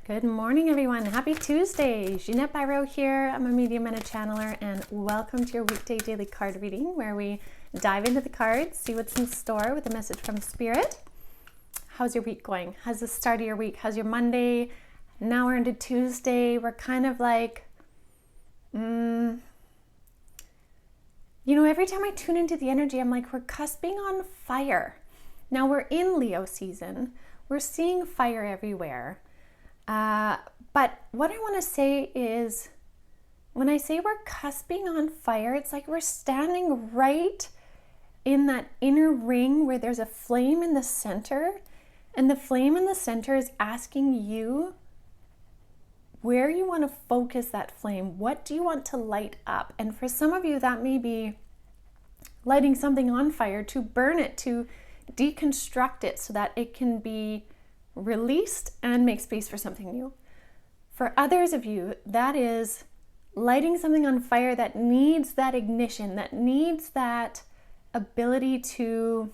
Good morning, everyone. Happy Tuesday. Jeanette Byro here. I'm a medium and a channeler, and welcome to your weekday daily card reading where we dive into the cards, see what's in store with a message from Spirit. How's your week going? How's the start of your week? How's your Monday? Now we're into Tuesday. We're kind of like, every time I tune into the energy, I'm like, we're cusping on fire. Now we're in Leo season. We're seeing fire everywhere. But what I want to say is, when I say we're cusping on fire, it's like we're standing right in that inner ring where there's a flame in the center, and the flame in the center is asking you where you want to focus that flame. What do you want to light up? And for some of you, that may be lighting something on fire to burn it, to deconstruct it so that it can be released and make space for something new. For others of you, that is lighting something on fire that needs that ignition, that needs that ability to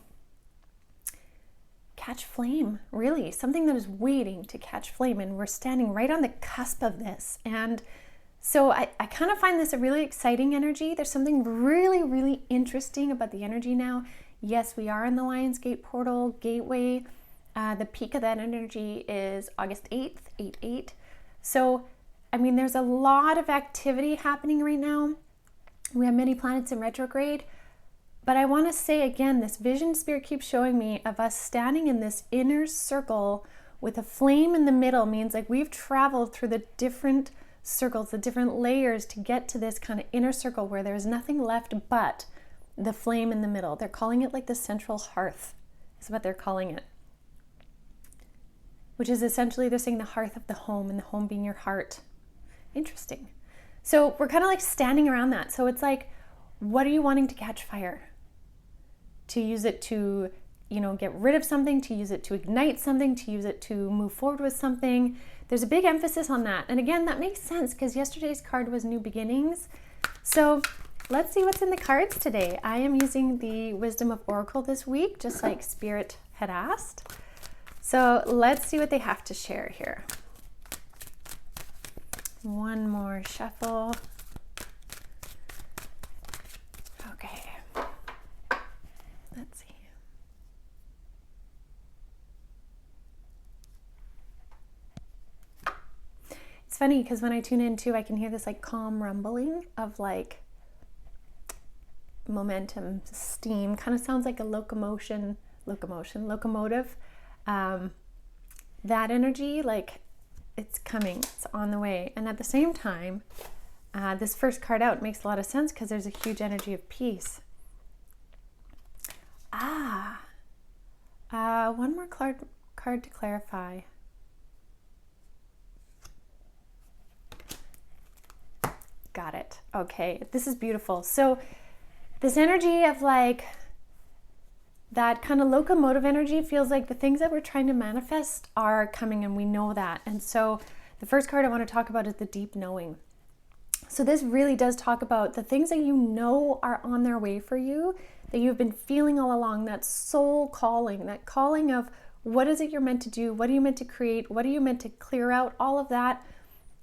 catch flame, really, something that is waiting to catch flame. And we're standing right on the cusp of this. And so I kind of find this a really exciting energy. There's something really, really interesting about the energy now. Yes, we are in the Lion's Gate portal gateway. The peak of that energy is August 8th, 8/8. So, there's a lot of activity happening right now. We have many planets in retrograde. But I want to say again, this vision Spirit keeps showing me of us standing in this inner circle with a flame in the middle means like we've traveled through the different circles, the different layers to get to this kind of inner circle where there's nothing left but the flame in the middle. They're calling it like the central hearth, is what they're calling it. Which is essentially, they're saying the hearth of the home, and the home being your heart. Interesting. So we're kind of like standing around that. So it's like, what are you wanting to catch fire? To use it to, get rid of something, to use it to ignite something, to use it to move forward with something. There's a big emphasis on that. And again, that makes sense because yesterday's card was new beginnings. So let's see what's in the cards today. I am using the Wisdom of Oracle this week, just like Spirit had asked. So let's see what they have to share here. One more shuffle. Okay. Let's see. It's funny because when I tune in too, I can hear this like calm rumbling of like momentum, steam. Kind of sounds like a locomotive. That energy, like it's coming, it's on the way. And at the same time, this first card out makes a lot of sense because there's a huge energy of peace. One more card to clarify. Got it. Okay, this is beautiful. So this energy of like that kind of locomotive energy feels like the things that we're trying to manifest are coming, and we know that. And so the first card I want to talk about is the deep knowing. So this really does talk about the things that you know are on their way for you, that you've been feeling all along, that soul calling, that calling of what is it you're meant to do? What are you meant to create? What are you meant to clear out? All of that.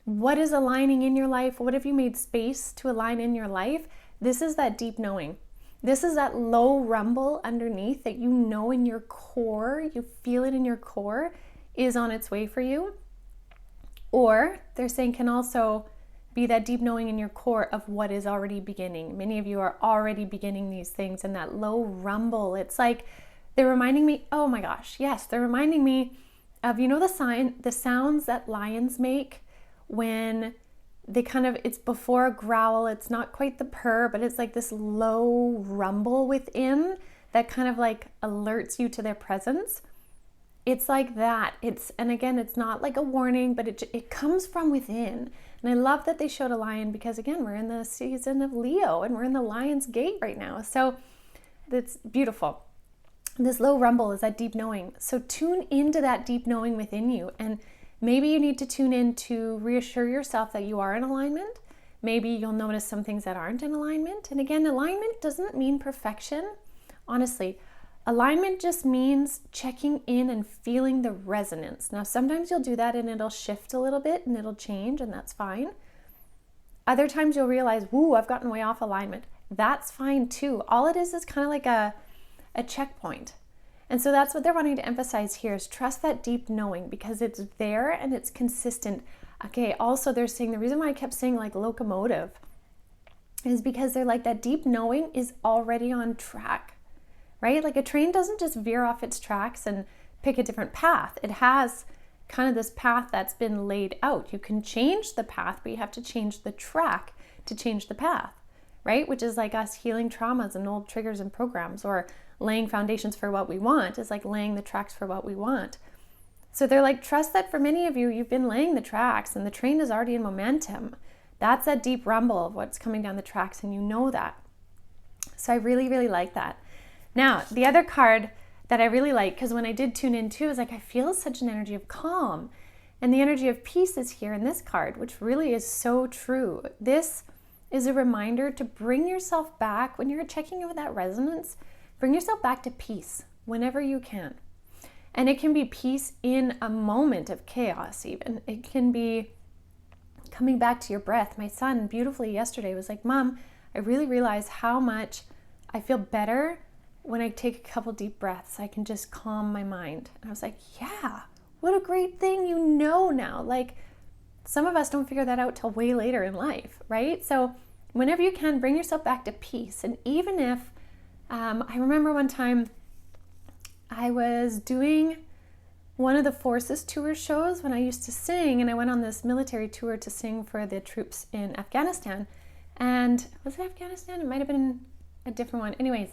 What is aligning in your life? What have you made space to align in your life? This is that deep knowing. This is that low rumble underneath that you know in your core, you feel it in your core, is on its way for you. Or they're saying can also be that deep knowing in your core of what is already beginning. Many of you are already beginning these things, and that low rumble, it's like they're reminding me, oh my gosh, yes, they're reminding me of, the sounds that lions make when they it's before a growl, it's not quite the purr, but it's like this low rumble within that kind of like alerts you to their presence. It's like that. And again, it's not like a warning, but it comes from within. And I love that they showed a lion because again, we're in the season of Leo and we're in the Lion's Gate right now. So that's beautiful. This low rumble is that deep knowing. So tune into that deep knowing within you, and maybe you need to tune in to reassure yourself that you are in alignment. Maybe you'll notice some things that aren't in alignment. And again, alignment doesn't mean perfection. Honestly, Alignment just means checking in and feeling the resonance. Now, sometimes you'll do that and it'll shift a little bit and it'll change, and that's fine. Other times you'll realize, woo, I've gotten way off alignment. That's fine too. All it is kind of like a checkpoint. And so that's what they're wanting to emphasize here, is trust that deep knowing, because it's there and it's consistent. Okay, also they're saying, the reason why I kept saying like locomotive is because they're like, that deep knowing is already on track. Right? Like a train doesn't just veer off its tracks and pick a different path. It has kind of this path that's been laid out. You can change the path, but you have to change the track to change the path, right? Which is like us healing traumas and old triggers and programs, or laying foundations for what we want. It's like laying the tracks for what we want. So they're like, trust that for many of you, you've been laying the tracks and the train is already in momentum. That's that deep rumble of what's coming down the tracks, and you know that. So I really, really like that. Now, the other card that I really like, because when I did tune in too, is like, I feel such an energy of calm. And the energy of peace is here in this card, which really is so true. This is a reminder to bring yourself back, when you're checking in with that resonance, bring yourself back to peace whenever you can. And it can be peace in a moment of chaos even. It can be coming back to your breath. My son beautifully yesterday was like, Mom, I really realize how much I feel better when I take a couple deep breaths. I can just calm my mind. And I was like, yeah, what a great thing you know now. Like, some of us don't figure that out till way later in life, right? So whenever you can, bring yourself back to peace. And even if, I remember one time I was doing one of the Forces Tour shows when I used to sing, and I went on this military tour to sing for the troops in Afghanistan. And was it Afghanistan? It might have been a different one. Anyways,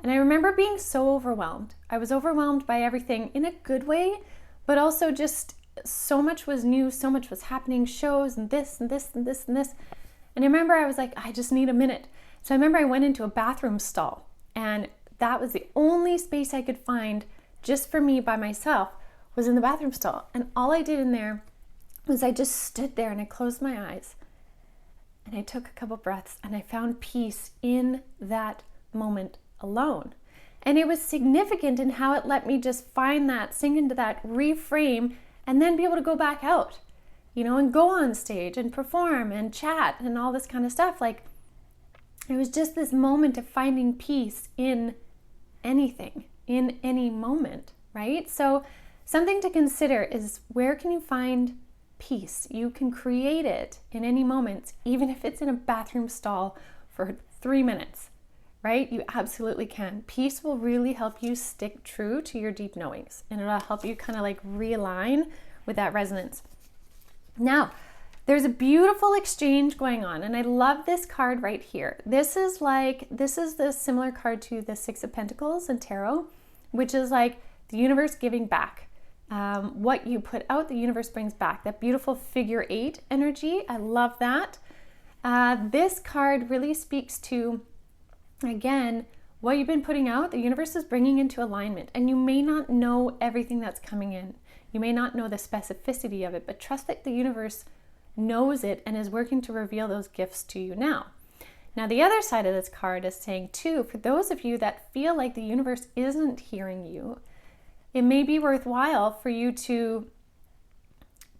and I remember being so overwhelmed. I was overwhelmed by everything in a good way, but also just so much was new, so much was happening, shows and this and this and this and this. And I remember I was like, I just need a minute. So I remember I went into a bathroom stall, and that was the only space I could find just for me by myself, was in the bathroom stall. And all I did in there was I just stood there and I closed my eyes and I took a couple breaths, and I found peace in that moment alone. And it was significant in how it let me just find that, sink into that, reframe, and then be able to go back out, you know, and go on stage and perform and chat and all this kind of stuff. Like, it was just this moment of finding peace in anything, in any moment, right? So something to consider is, where can you find peace? You can create it in any moment, even if it's in a bathroom stall for 3 minutes. Right? You absolutely can. Peace will really help you stick true to your deep knowings, and it'll help you kind of like realign with that resonance. Now, there's a beautiful exchange going on, and I love this card right here. This is the similar card to the Six of Pentacles and Tarot, which is like the universe giving back. What you put out, the universe brings back. That beautiful figure 8 energy. I love that. This card really speaks to, again, what you've been putting out, the universe is bringing into alignment. And you may not know everything that's coming in. You may not know the specificity of it, but trust that the universe knows it and is working to reveal those gifts to you now. Now, the other side of this card is saying too, for those of you that feel like the universe isn't hearing you, it may be worthwhile for you to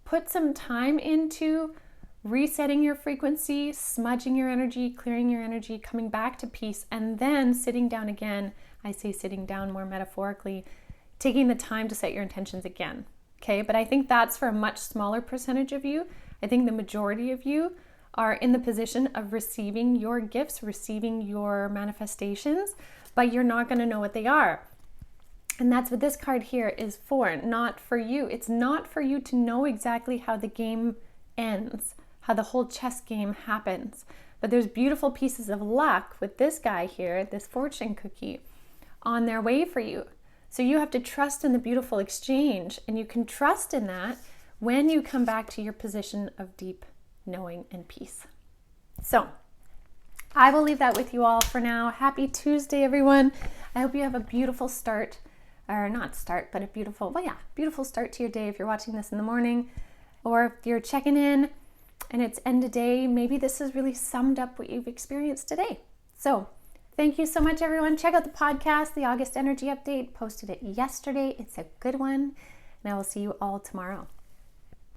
put some time into resetting your frequency, smudging your energy, clearing your energy, coming back to peace, and then sitting down again. I say sitting down more metaphorically, taking the time to set your intentions again. Okay, but I think that's for a much smaller percentage of you. I think the majority of you are in the position of receiving your gifts, receiving your manifestations, but you're not going to know what they are. And that's what this card here is for, not for you. It's not for you to know exactly how the game ends, how the whole chess game happens. But there's beautiful pieces of luck with this guy here, this fortune cookie, on their way for you. So you have to trust in the beautiful exchange, and you can trust in that when you come back to your position of deep knowing and peace. So I will leave that with you all for now. Happy Tuesday, everyone. I hope you have a beautiful start, or not start, but a beautiful start to your day if you're watching this in the morning, or if you're checking in and it's end of day, maybe this has really summed up what you've experienced today. So Thank you so much, everyone. Check out the podcast, the August Energy Update. Posted it yesterday. It's a good one. And I will see you all tomorrow.